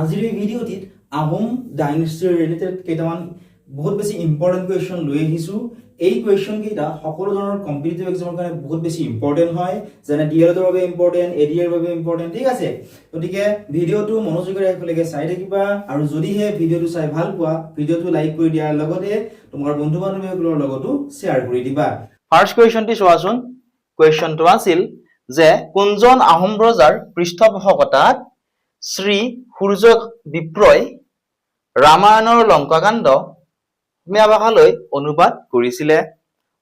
আজিৰ এই ভিডিঅ'টিত আহোম ডাইনেষ্টিৰ ৰিলেটেড কেইটামান বহুত বেছি ইম্পৰ্টেণ্ট কুৱেশ্যন লৈ আহিছোঁ। এই কুৱেশ্যন কেইটা সকলো ধৰণৰ কম্পিটিটিভ এক্সামৰ কাৰণে বহুত বেছি ইম্পৰ্টেণ্ট হয়, যেনে ডিএলএডৰ বাবে ইম্পৰ্টেণ্ট, এডিএৰ বাবে ইম্পৰ্টেণ্ট, ঠিক আছে। গতিকে ভিডিঅ'টো মনোযোগেৰে একেলগে চাই থাকিবা, আৰু যদিহে ভিডিঅ'টো চাই ভাল পোৱা ভিডিঅ'টো লাইক কৰি দিয়াৰ লগতে তোমাৰ বন্ধু বান্ধৱীসকলৰ লগতো শ্বেয়াৰ কৰি দিবা। ফাৰ্ষ্ট কুৱেশ্যনটি চোৱাচোন। কুৱেশ্যনটো আছিল যে কোনজন আহোম ৰজাৰ পৃষ্ঠপোষকতাত শ্ৰী সূৰ্য বিপ্ৰই ৰামায়ণৰ লংকাকাণ্ড অসমীয়া ভাষালৈ অনুবাদ কৰিছিলে?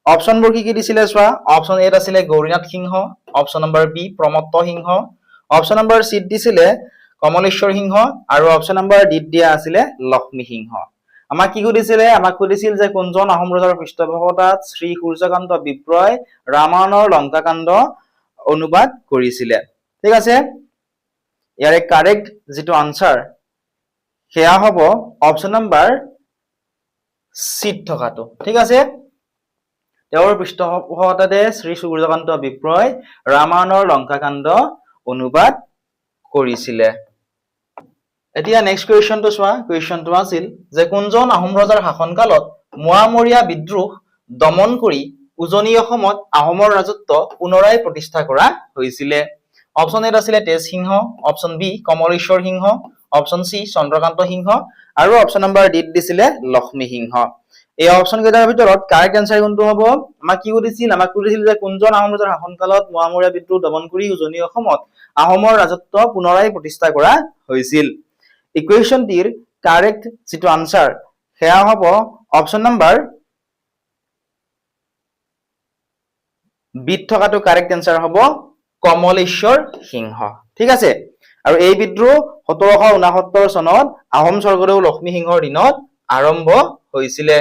অপশ্যনবোৰ কি দিছিলে চোৱা। অপশ্যন এত আছিলে গৌৰীনাথ সিংহ, অপশ্যন নম্বৰ বি প্ৰমত্ত সিংহ, অপশ্যন নম্বৰ চিত দিছিলে কমলেশ্বৰ সিংহ, আৰু অপশ্যন নম্বৰ ডিত দিয়া আছিলে লক্ষ্মী সিংহ। আমাক কি সুধিছিলে? আমাক সুধিছিল যে কোনজন আহোম ৰজাৰ পৃষ্ঠপোষকতাত শ্ৰী সূৰ্যকান্ত বিপ্ৰই ৰামায়ণৰ লংকাকাণ্ড অনুবাদ কৰিছিলে। ঠিক আছে, ইয়াৰে কাৰেক্ট যিটো আনসাৰ সেয়া হ'ব অপশ্যন নম্বৰ চিট থকাটো। ঠিক আছে, তেওঁৰ পৃষ্ঠপোষকতাতে শ্ৰী সূৰ্যকান্ত বিপ্ৰই ৰামায়ণৰ লংকাকাণ্ড অনুবাদ কৰিছিলে। এতিয়া নেক্সট কুৱেশ্যনটো চোৱা। কুৱেশ্যনটো আছিল যে কোনজন আহোম ৰজাৰ শাসনকালত মোৱামৰীয়া বিদ্ৰোহ দমন কৰি উজনি অসমত আহোমৰ ৰাজত্ব পুনৰাই প্ৰতিষ্ঠা কৰা হৈছিলে? অপশ্যন এত আছিলে তেজ সিংহ, অপশ্যন বি কমলেশ্বৰ সিংহ, অপশ্যন চি চন্দ্ৰকান্ত সিংহ, আৰু অপশ্যন নম্বৰ ডিত দিছিলে লক্ষ্মী সিংহ। এই অপশ্যন কেইটাৰ ভিতৰত কাৰেক্ট আনসাৰ কোনটো হ'ব? আমাক কি সুধিছিল? আমাক সুধিছিল যে কোনজন আহোম ৰজাৰ শাসনকালত মোৱামৰীয়া বিদ্ৰোহ দমন কৰি উজনি অসমত আহোমৰ ৰাজত্ব পুনৰাই প্ৰতিষ্ঠা কৰা হৈছিল। ইকুৱেশ্যনটিৰ কাৰেক্ট যিটো আনসাৰ সেয়া হ'ব অপশ্যন নম্বৰ বিত থকাটো কাৰেক্ট আনসাৰ হ'ব কমলেশ্বৰ সিংহ। ঠিক আছে, আৰু এই বিদ্ৰোহ 1769 চনত আহোম স্বৰ্গদেউ লক্ষ্মী সিংহৰ দিনত আৰম্ভ হৈছিলে।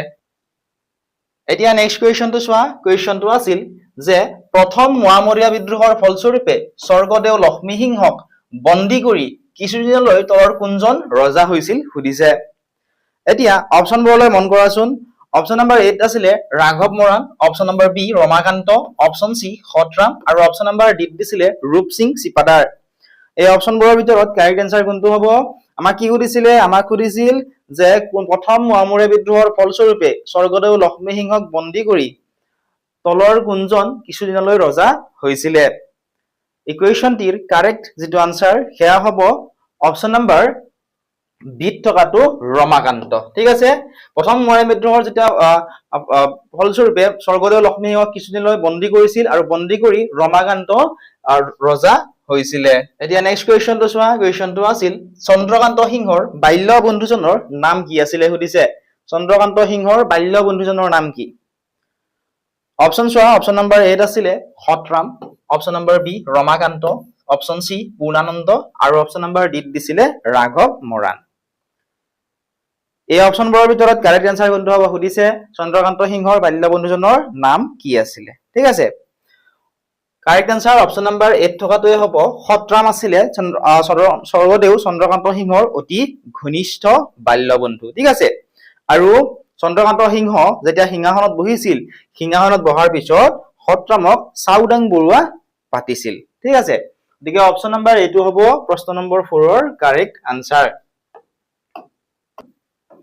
এতিয়া নেক্সট কুৱেশ্যনটো চোৱা। কুৱেশ্যনটো আছিল যে প্ৰথম মোৱামৰীয়া বিদ্ৰোহৰ ফলস্বৰূপে স্বৰ্গদেউ লক্ষ্মী সিংহক বন্দী কৰি কিছুদিনলৈ তলৰ কোনজন ৰজা হৈছিল সুধিছে। এতিয়া অপশ্যনবোৰলৈ মন কৰাচোন। অপশ্যন নম্বৰ এত আছিলে ৰাঘৱ Moran, option number B Ramakanta, option C Sataram, আৰু অপশ্যন নম্বৰ ডিত দিছিলে ৰূপ সিং চিপাদাৰ। এই অপশ্যনবোৰৰ ভিতৰত কাৰেক্ট আনসাৰ কোনটো হ'ব? আমাক কি সুধিছিলে? আমাক সুধিছিল যে প্ৰথম মোৱামৰীয়া বিদ্ৰোহৰ ফলস্বৰূপে স্বৰ্গদেউ লক্ষ্মী সিংহক বন্দী কৰি তলৰ কোনজন কিছুদিনলৈ ৰজা হৈছিলে? ইকুৱেশ্যনটিৰ কাৰেক্ট যিটো আনসাৰ সেয়া হ'ব অপশ্যন নম্বৰ বিত থকাটো ৰমাকান্ত। ঠিক আছে, প্ৰথম মোৱামৰীয়া বিদ্ৰোহৰ যেতিয়া ফলস্বৰূপে স্বৰ্গদেউ লক্ষ্মী সিংহক কিছুদিনলৈ বন্দী কৰিছিল, আৰু বন্দী কৰি ৰমাকান্ত ৰজা হৈছিলে। এতিয়া নেক্সট কুৱেশ্যনটো চোৱা। কুৱেশ্যনটো আছিল চন্দ্ৰকান্ত সিংহৰ বাল্য বন্ধুজনৰ নাম কি আছিলে সুধিছে। চন্দ্ৰকান্ত সিংহৰ বাল্য বন্ধুজনৰ নাম কি? অপশ্যন চোৱা। অপশ্যন নম্বৰ এত আছিলে Sataram, option number B Ramakanta, option C Purnananda, আৰু অপশ্যন নম্বৰ ডিত দিছিলে ৰাঘৱ মৰাণ। এই অপশ্যনবোৰৰ ভিতৰত কাৰেক্ট আনসাৰ কোনটো হ'ব সুধিছে। চন্দ্ৰকান্ত সিংহৰ বাল্য বন্ধুজনৰ নাম কি আছিলে? ঠিক আছে, কাৰেক্ট আনসাৰ অপশ্যন নম্বৰ এত থকাটোৱে হ'ব সতৰাম আছিলে স্বৰ্গদেউ চন্দ্ৰকান্ত সিংহৰ অতি ঘনিষ্ঠ বাল্য বন্ধু। ঠিক আছে, আৰু চন্দ্ৰকান্ত সিংহ যেতিয়া সিংহাসনত বহিছিল, সিংহাসনত বহাৰ পিছত সতৰামক চাওদাং বৰুৱা পাতিছিল। ঠিক আছে, গতিকে অপশ্যন নম্বৰ এইটো হ'ব প্ৰশ্ন নম্বৰ 4 ৰ কাৰেক্ট আনসাৰ।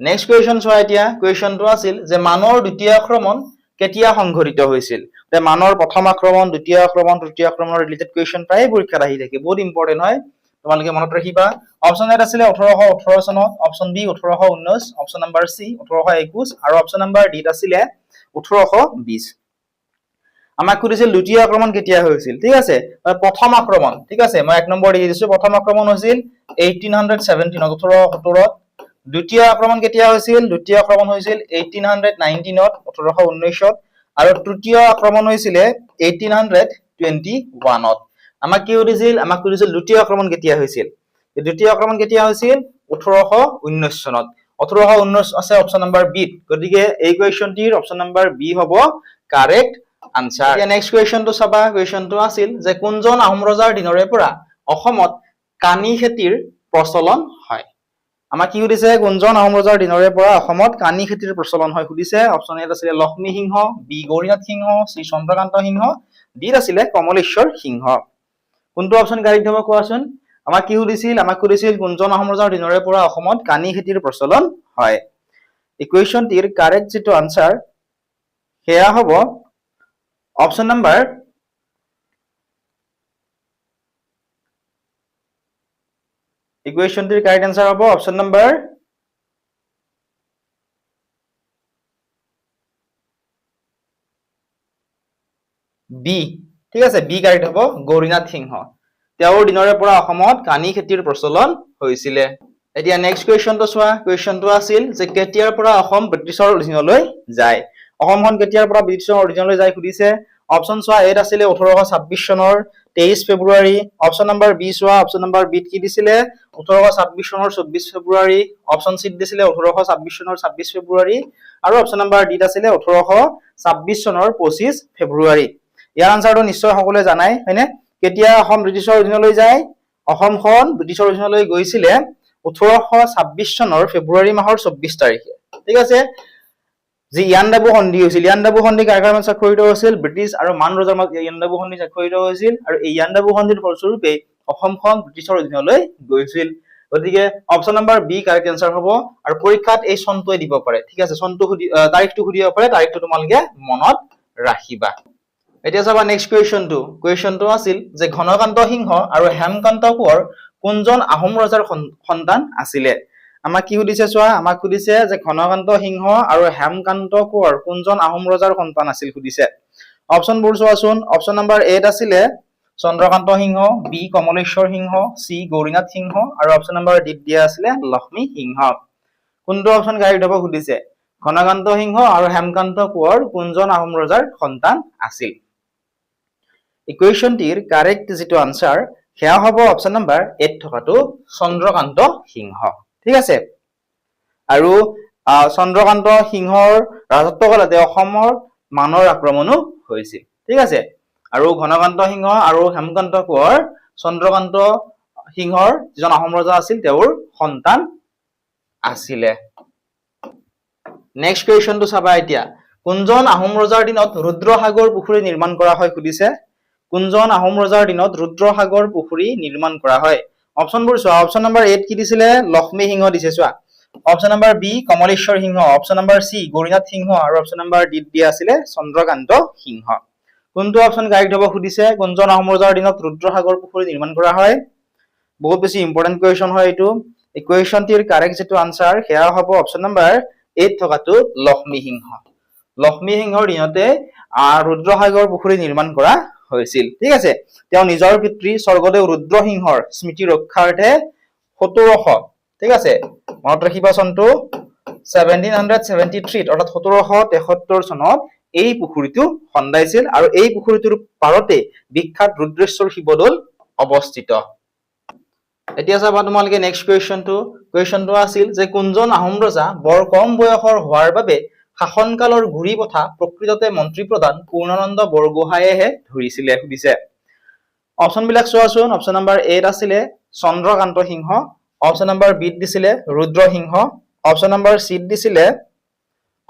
নেক্সট কুৱেশ্যন চোৱা। এতিয়া কুৱেশ্যনটো আছিল যে মানৰ দ্বিতীয় আক্ৰমণ কেতিয়া সংঘটিত হৈছিল? মানৰ প্ৰথম আক্ৰমণ, দ্বিতীয় আক্ৰমণ, তৃতীয় আক্ৰমণৰ ৰিলেটেড কুৱেশ্যন প্ৰায় পৰীক্ষাত আহি থাকে, বহুত ইম্পৰ্টেণ্ট হয়, তোমালোকে মনত ৰাখিবা। অপশ্যন এত আছিলে 1818 চনত, option B 1819, option number C 1821, আৰু অপশ্যন নম্বৰ ডিত আছিলে 1820। আমাক সুধিছিল দ্বিতীয় আক্ৰমণ কেতিয়া হৈছিল? ঠিক আছে, প্ৰথম আক্ৰমণ, ঠিক আছে, মই 1 নম্বৰ দি দিছো। প্ৰথম আক্ৰমণ হৈছিল 1817 1817। দ্বিতীয় আক্ৰমণ কেতিয়া হৈছিল? দ্বিতীয় আক্ৰমণ হৈছিল 1819 1819, আৰু তৃতীয় আক্ৰমণ হৈছিলে 1821। আমাক কি সুধিছিল? আমাক সুধিছিল দ্বিতীয় আক্ৰমণ কেতিয়া হৈছিল। দ্বিতীয় আক্ৰমণ কেতিয়া হৈছিল? 1819 চনত। 1819 আছে অপশ্যন নম্বৰ বিত, গতিকে এই কুৱেশ্যনটিৰ অপশ্যন নম্বৰ বি হ'ব কাৰেক্ট আনসাৰ। এতিয়া নেক্সট কুৱেশ্যনটো চাবা। কুৱেশ্যনটো আছিল যে কোনজন আহোম ৰজাৰ দিনৰে পৰা অসমত কানি খেতিৰ প্ৰচলন হয়? আমাক কি সুধিছে? কোনজন আহোম ৰজাৰ দিনৰে পৰা অসমত কানি খেতিৰ প্ৰচলন হয় সুধিছে। অপশ্যন এত আছিলে লক্ষ্মী সিংহ, বি গৌৰীনাথ সিংহ, চি চন্দ্ৰকান্ত সিংহ, ডিত আছিলে কমলেশ্বৰ সিংহ। কোনটো অপশ্যন কাৰেক্ট হ'ব কোৱাচোন? আমাক কি সুধিছিল কোনজন আহোম ৰজাৰ দিনৰে পৰা অসমত কানি খেতিৰ প্ৰচলন হয় ইকুৱেশ্যনটিৰ কাৰেক্ট যেটো আনসাৰ সেয়া হ'ব অপচন নাম্বাৰ ইকুৱেশ্যনটিৰ কাৰেক্ট আনসাৰ হ'ব অপচন নাম্বাৰ বি ঠিক আছে বি কাৰেক্ট হ'ব গৌৰীনাথ সিংহ তেওঁৰ দিনৰে পৰা অসমত কানি খেতিৰ প্ৰচলন হৈছিলে এতিয়া নেক্সট কুৱেশ্যনটো চোৱা কুৱেশ্যনটো আছিল যে কেতিয়াৰ পৰা অসম ব্ৰিটিছৰ অধীনলৈ যায় অসমখন কেতিয়াৰ পৰা ব্ৰিটিছৰ অধীনলৈ যায় সুধিছে অপচন চোৱা এত আছিলে 1826 চনৰ 23 ফেব্ৰুৱাৰী অপচন নম্বৰ বি চোৱা অপচন নম্বৰ বি কি দিছিলে 1826 চনৰ 24 ফেব্ৰুৱাৰী অপচন সি দিছিলে 1826 চনৰ 26 ফেব্ৰুৱাৰী আৰু অপচন নম্বৰ ডি আছিলে 1826 চনৰ 25 ফেব্ৰুৱাৰী ইয়াৰ আনসাৰটো নিশ্চয় সকলোৱে জানাই হয়নে কেতিয়া অসম ব্ৰিটিছৰ অধীনলৈ যায় অসমখন ব্ৰিটিছৰ অধীনলৈ গৈছিলে 1826 চনৰ ফেব্ৰুৱাৰী মাহৰ 24 তাৰিখে ঠিক আছে যি ইয়াণ্ডাবু সন্ধি হৈছিল ইয়াণ্ডাবু সন্ধি কাৰ কাৰ মাজত স্বাক্ষৰিত হৈছিল ব্ৰিটিছ আৰু মান ৰজাৰ মাজত ইয়াণ্ডাবু সন্ধি স্বাক্ষৰিত হৈছিল আৰু এই ইয়াণ্ডাবু সন্ধিৰ ফলস্বৰূপে অসমখন ব্ৰিটিছৰ অধীনলৈ গৈছিল গতিকে option number B correct answer হ'ব আৰু পৰীক্ষাত এই চনটোৱে দিব পাৰে ঠিক আছে চনটো তাৰিখটো সুধিব পাৰে তাৰিখটো তোমালোকে মনত ৰাখিবা এতিয়া চাবা নেক্সট কুৱেশ্যনটো আছিল যে ঘনকান্ত সিংহ আৰু হেমকান্ত কোঁৱৰ কোনজন আহোম ৰজাৰ সন্তান আছিলে আমাক কি সুধিছে চোৱা আমাক সুধিছে যে ঘনকান্ত সিংহ আৰু হেমকান্ত কোঁৱৰ কোনজন আহোম ৰজাৰ সন্তান আছিল সুধিছে অপচনবোৰ চোৱাচোন অপচন নম্বৰ এ আছিলে চন্দ্ৰকান্ত সিংহ বি কমলেশ্বৰ সিংহ সি গৌৰীনাথ সিংহ আৰু অপচন নম্বৰ ডি দিয়া আছিলে লক্ষ্মী সিংহ কোনটো অপচন কাৰেক্ট হ'ব সুধিছে ঘনকান্ত সিংহ আৰু হেমকান্ত কোঁৱৰ কোনজন আহোম ৰজাৰ সন্তান আছিল ইকুৱেশ্যনটিৰ কাৰেক্ট যেটো আনসাৰ সেয়া হ'ব অপচন নম্বৰ 8 থকাটো চন্দ্ৰকান্ত সিংহ ঠিক আছে আৰু চন্দ্ৰকান্ত সিংহৰ ৰাজত্বকালতে অসমৰ মানৰ আক্ৰমণো হৈছিল ঠিক আছে আৰু ঘনকান্ত সিংহ আৰু হেমকান্ত কোঁৱৰ চন্দ্ৰকান্ত সিংহৰ যিজন আহোম ৰজা আছিল তেওঁৰ সন্তান আছিলে নেক্সট কুৱেশ্যনটো চাবা এতিয়া কোনজন আহোম ৰজাৰ দিনত ৰুদ্ৰসাগৰ পুখুৰী নিৰ্মাণ কৰা হয় সুধিছে কোনজন আহোম ৰজাৰ দিনত ৰুদ্ৰসাগৰ পুখুৰী নিৰ্মাণ কৰা হয় অপচনবোৰ চোৱা অপচন নম্বৰ 8 কি দিছিলে লক্ষ্মী সিংহ দিছে চোৱা অপচন নম্বৰ বি কমলেশ্বৰ সিংহ অপচন নম্বৰ সি গৌৰীনাথ সিংহ আৰু অপচন নম্বৰ ডি দিয়া আছিলে চন্দ্ৰকান্ত সিংহ কোনটো অপচন কাৰেক্ট হ'ব সুধিছে কোনজন আহোম ৰজাৰ দিনত ৰুদ্ৰসাগৰ পুখুৰী নিৰ্মাণ কৰা হয় বহুত বেছি ইম্পৰ্টেন্ট কুৱেশ্যন হয় এইটো ইকুৱেশ্যনটিৰ কাৰেক্ট যেটো আনসাৰ সেয়া হ'ব অপচন নম্বৰ 8 থকাটো লক্ষ্মী সিংহৰ দিনতে ৰুদ্ৰসাগৰ পুখুৰী নিৰ্মাণ কৰা হৈছিল ঠিক আছে তেওঁ নিজৰ পিতৃ স্বৰ্গদেউ ৰুদ্ৰসিংহৰ স্মৃতি ৰক্ষাৰ্থে 1700 ঠিক আছে মনত ৰাখিবা চনটো 1773 অৰ্থাৎ 1773 চনত এই পুখুৰীটো খন্দাইছিল আৰু এই পুখুৰীটোৰ পাৰতে বিখ্যাত ৰুদ্ৰেশ্বৰ শিৱদৌল অৱস্থিত এতিয়া চাবা তোমালোকে নেক্সট কুৱেশ্যনটো আছিল যে কোনজন আহোম ৰজা বৰ কম বয়সৰ হোৱাৰ বাবে শাসনকালৰ ঘূৰি পথা প্ৰকৃততে মন্ত্ৰী প্ৰধান পূৰ্ণানন্দ বৰগোহাঁইয়েহে ধৰিছিলে সুধিছে অপচন বিলাক চোৱাচোন অপচন নম্বৰ 8 আছিলে চন্দ্ৰকান্ত সিংহ অপচন নম্বৰ বি দিছিলে ৰুদ্ৰ সিংহ অপচন নম্বৰ সি দিছিলে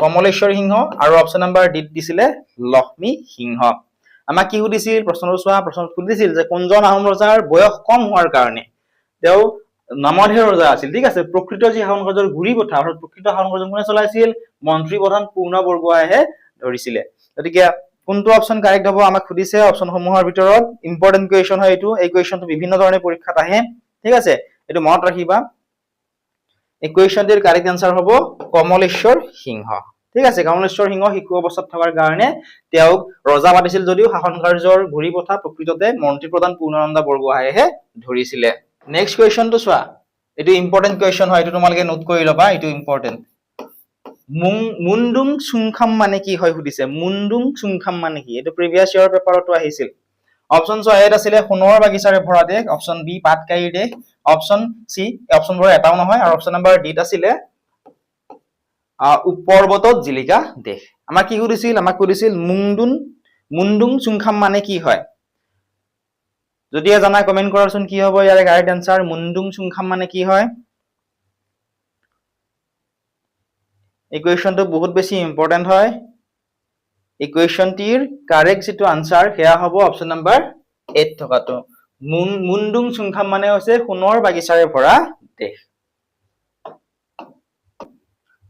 কমলেশ্বৰ সিংহ আৰু অপচন নম্বৰ ডি দিছিলে লক্ষ্মী সিংহ আমাক কি সুধিছিল প্ৰশ্নটো চোৱা প্ৰশ্নত সুধিছিল যে কোনজন আহোম ৰজাৰ বয়স কম হোৱাৰ কাৰণে তেওঁ নামধেয় ৰজা আছিল ঠিক আছে প্ৰকৃত যি শাসন কাৰ্যৰ ঘূৰি পথা অৰ্থাৎ প্ৰকৃত শাসন কাৰ্য কোনে চলাইছিল মন্ত্ৰী প্ৰধান পূৰ্ণ বৰগোহাঁইয়ে ধৰিছিলে গতিকে কোনটো অপচন কাৰেক্ট হ'ব আমাক সুধিছে অপচন সমূহৰ ভিতৰত ইম্পৰ্টেন্ট কুৱেশ্যন হয় এইটো এই কুৱেশ্যনটো বিভিন্ন ধৰণে পৰীক্ষাত আহে ঠিক আছে এইটো মনত ৰাখিবা এই কুৱেশ্যনটিৰ কাৰেক্ট আনসাৰ হ'ব কমলেশ্বৰ সিংহ ঠিক আছে কমলেশ্বৰ সিংহ শিশু অৱস্থাত থকাৰ কাৰণে তেওঁক ৰজা পাতিছিল যদিও শাসন কাৰ্যৰ ঘূৰি পথা প্ৰকৃততে মন্ত্ৰী প্ৰধান পূৰ্ণানন্দ বৰগোহাঁইয়েহে ধৰিছিলে নেক্সট কুৱেশ্যনটো চোৱা এইটো ইম্পৰ্টেন্ট কুৱেশ্যন হয় এইটো তোমালোকে নোট কৰি ল'বা এইটো ইম্পৰ্টেন্ট মুণ্ডুং চুংখাম মানে কি হয় সুধিছে মুণ্ডুং চুংখাম মানে কি এইটো প্ৰিভিয়াছ ইয়াৰ পেপাৰতো আহিছিল অপচন চোৱা এত আছিলে সোণৰ বাগিচাৰে ভৰা দেশ অপচন বি পাটকাইৰ দেশ অপচন সি অপচনবোৰ এটাও নহয় আৰু অপচন নম্বৰ ডি আছিলে পৰ্বতত জিলিকা দেশ আমাক কি সুধিছিল মুণ্ডুং চুংখাম মানে কি হয় যদি জানা কমেন্ট কৰাচোন কি হ'ব ইয়াৰ কাৰেক্ট আনসাৰ মুণ্ডুং চুংখাম মানে কি হয় এই কুৱেশ্যনটো বহুত বেছি ইম্পৰ্টেন্ট হয় এই কুৱেশ্যনটিৰ কাৰেক্ট যেটো আনসাৰ সেয়া হ'ব অপচন নম্বৰ 8 থকাটো মুণ্ডুং চুংখাম মানে হৈছে সোণৰ বাগিচাৰে ভৰা দেশ।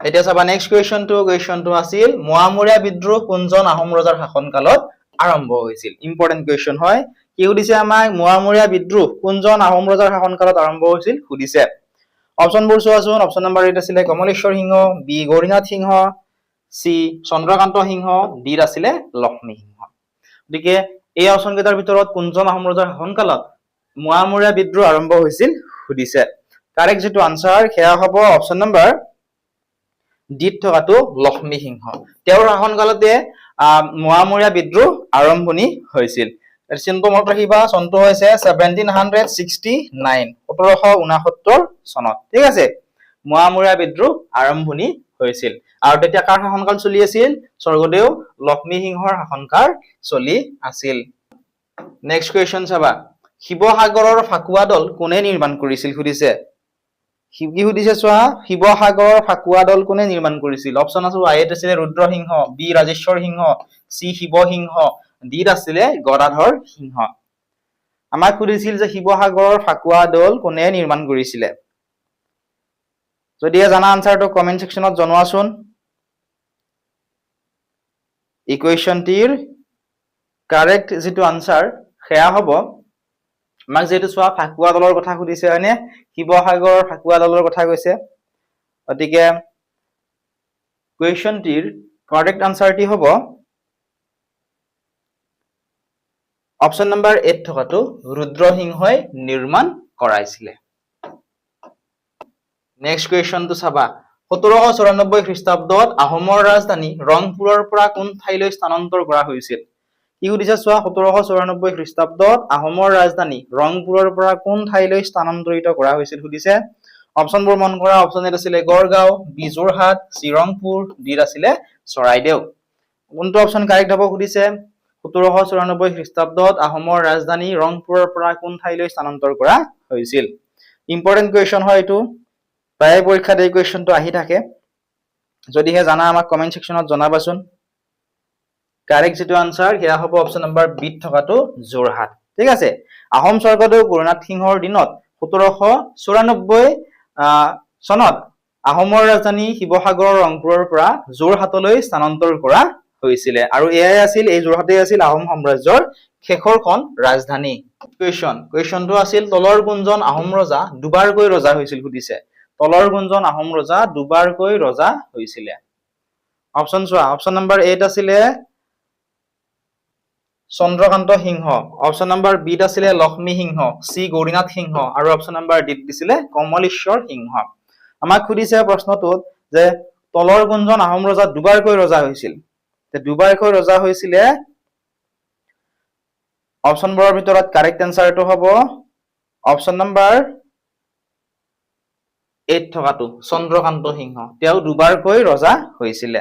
এতিয়া চাবা নেক্সট কুৱেশ্যনটো আছিল মোৱামৰীয়া বিদ্ৰোহ কোনজন আহোম ৰজাৰ শাসনকালত আৰম্ভ হৈছিল। ইম্পৰ্টেন্ট কুৱেশ্যন হয়। কি সুধিছে আমাক মোৱামৰীয়া বিদ্ৰোহ কোনজন আহোম ৰজাৰ শাসনকালত আৰম্ভ হৈছিল সুধিছে। অপচনবোৰ চোৱাচোন। অপচন নম্বৰ 8 আছিলে কমলেশ্বৰ সিংহ, বি গৌৰীনাথ সিংহ, চি চন্দ্ৰকান্ত সিংহ, ডি আছিলে লক্ষ্মী সিংহ। গতিকে এই অপচন কেইটাৰ ভিতৰত কোনজন আহোম ৰজাৰ শাসনকালত মোৱামৰীয়া বিদ্ৰোহ আৰম্ভ হৈছিল সুধিছে। কাৰেক্ট যিটো আনসাৰ সেয়া হ'ব অপচন নম্বৰ ডিত থকাটো লক্ষ্মী সিংহ। তেওঁৰ শাসনকালতে মোৱামৰীয়া বিদ্ৰোহ আৰম্ভণি হৈছিল। চিনটো মনত ৰাখিবা, চনটো হৈছে 1769 1769 চনত। ঠিক আছে, মোৱামৰীয়া বিদ্ৰোহ আৰম্ভণি হৈছিল। আৰু তেতিয়া কাৰ শাসনকাল চলি আছিল? স্বৰ্গদেউ লক্ষ্মী সিংহৰ শাসনকাল চলি আছিল। নেক্সট কুৱেশ্যন চাবা, শিৱসাগৰৰ ফাকুৱা দল কোনে নিৰ্মাণ কৰিছিল সুধিছে। কি সুধিছে চোৱা, শিৱসাগৰৰ ফাকুৱা দল কোনে নিৰ্মাণ কৰিছিল? অপচন আছে এত আছিলে ৰুদ্ৰসিংহ, বি ৰাজেশ্বৰ সিংহ, চি শিৱসিংহ, ডি আছিলে গদাধৰ সিংহ। আমাক সুধিছিল যে শিৱসাগৰৰ ফাকুৱা দল কোনে নিৰ্মাণ কৰিছিলে। যদি জানা আনসাৰটো কমেন্ট সেকশনত জনোৱাচোন। এই কুৱেশ্যনটিৰ কাৰেক্ট যিটো আনসাৰ সেয়া হ'ব, আমাক যিহেতু চোৱা ফাকুৱা দলৰ কথা সুধিছে হয়নে, শিৱসাগৰৰ ফাকুৱা দলৰ কথা কৈছে। গতিকে কুৱেশ্যনটিৰ কাৰেক্ট আনসাৰটি হ'ব অপচন নম্বৰ 8 থকাটো ৰুদ্ৰসিংহই নিৰ্মাণ কৰাইছিলে। নেক্সট কুৱেশ্যনটো চাবা, 1794 খ্ৰীষ্টাব্দত আহোমৰ ৰাজধানী ৰংপুৰৰ পৰা কোন ঠাইলৈ স্থানান্তৰ কৰা হৈছিল? কি সুধিছে চোৱা, 1794 খ্ৰীষ্টাব্দত আহোমৰ ৰাজধানী ৰংপুৰৰ পৰা কোন ঠাইলৈ স্থানান্তৰিত কৰা হৈছিল সুধিছে। অপচনবোৰ মন কৰা। অপচন এ আছিলে Gargaon, B Jorhat, C Rangpur, D আছিলে চৰাইদেউ। কোনটো অপচন কাৰেক্ট হ'ব সুধিছে। 1794 খ্ৰীষ্টাব্দত আহোমৰ ৰাজধানী ৰংপুৰৰ পৰা কোন ঠাইলৈ স্থানান্তৰ কৰা হৈছিল। ইম্পৰ্টেন্ট কুৱেশ্যন হয় এইটো, প্ৰায় পৰীক্ষাত এই কুৱেশ্যনটো আহি থাকে। যদিহে জানা আমাক কমেন্ট সেকশনত জনাবাচোন। কাৰেক্ট যিটো আনসাৰ সেয়া হ'ব অপচন নম্বৰ বিত থকাটো যোৰহাট। ঠিক আছে, আহোম স্বৰ্গদেউ গৌৰীনাথ সিংহৰ দিনত 1794 চনত আহোমৰ ৰাজধানী শিৱসাগৰৰ ৰংপুৰৰ পৰা যোৰহাটলৈ স্থানান্তৰ কৰা হৈছিলে। আৰু এয়াই আছিল, এই যোৰহাটেই আছিল আহোম সাম্ৰাজ্যৰ শেষৰখন ৰাজধানী। কুৱেশ্যনটো আছিল তলৰ কোনজন আহোম ৰজা দুবাৰকৈ ৰজা হৈছিল সুধিছে। তলৰ কোনজন আহোম ৰজা দুবাৰকৈ ৰজা হৈছিলে? অপচন চোৱা। অপচন নম্বৰ 8 আছিলে চন্দ্ৰকান্ত সিংহ, অপচন নম্বৰ বিত আছিলে লক্ষ্মী সিংহ, চি গৌৰীনাথ সিংহ, আৰু অপচন নম্বৰ ডিত দিছিলে কমলেশ্বৰ সিংহ। আমাক সুধিছে প্ৰশ্নটোত যে তলৰ কোনজন আহোম ৰজা দুবাৰকৈ ৰজা হৈছিল। দুবাৰকৈ ৰজা হৈছিলে, অপচনবোৰৰ ভিতৰত কাৰেক্ট এনসাৰটো হ'ব অপচন নম্বৰ 8 থকাটো চন্দ্ৰকান্ত সিংহ। তেওঁ দুবাৰকৈ ৰজা হৈছিলে।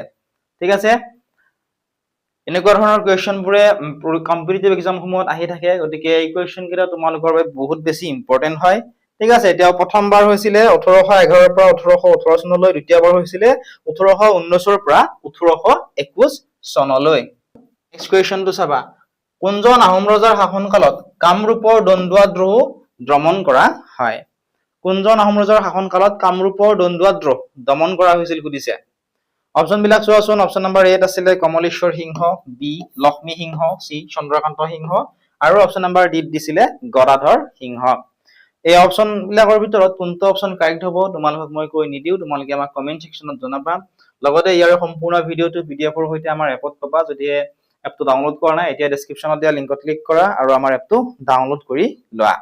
ঠিক আছে, এনেকুৱা ধৰণৰ কুৱেশ্যনবোৰে কম্পিটিটিভ এক্সামসমূহত আহি থাকে। গতিকে এই কুৱেশ্যন কেইটা তোমালোকৰ বাবে বহুত বেছি ইম্পৰ্টেন্ট হয়। ঠিক আছে, তেওঁ প্ৰথমবাৰ হৈছিলে 1811 পৰা 1818 চনলৈ, দ্বিতীয়বাৰ হৈছিলে 1819 পৰা 1821 চনলৈ। নেক্সট কুৱেশ্যনটো চাবা, কোনজন আহোম ৰজাৰ শাসনকালত কামৰূপৰ দণ্ডুৱাদ্ৰোহ দমন কৰা হয়? কোনজন আহোম ৰজাৰ শাসনকালত কামৰূপৰ দণ্ডুৱাদ্ৰোহ দমন কৰা হৈছিল সুধিছে। অপচন বিলাক চোৱাচোন। অপচন নম্বৰ 8 আছিলে কমলেশ্বৰ সিংহ, বি লক্ষ্মী সিংহ, চি চন্দ্ৰকান্ত সিংহ, আৰু অপচন নম্বৰ ডি দিছিলে গদাধৰ সিংহ। এই অপচন বিলাকৰ ভিতৰত কোনটো অপচন কাৰেক্ট হ'ব তোমালোকক মই কৈ নিদিওঁ, তোমালোকে আমাক কমেন্ট সেকশনত জনাবা। লগতে ইয়াৰ সম্পূৰ্ণ ভিডিঅ'টো পিডিএফৰ সৈতে আমাৰ এপত পাবা। যদিহে এপটো ডাউনলোড কৰা নাই, এতিয়া ডেছক্ৰিপশ্যনত দিয়া লিংকত ক্লিক কৰা আৰু আমাৰ এপটো ডাউনলোড কৰি লোৱা।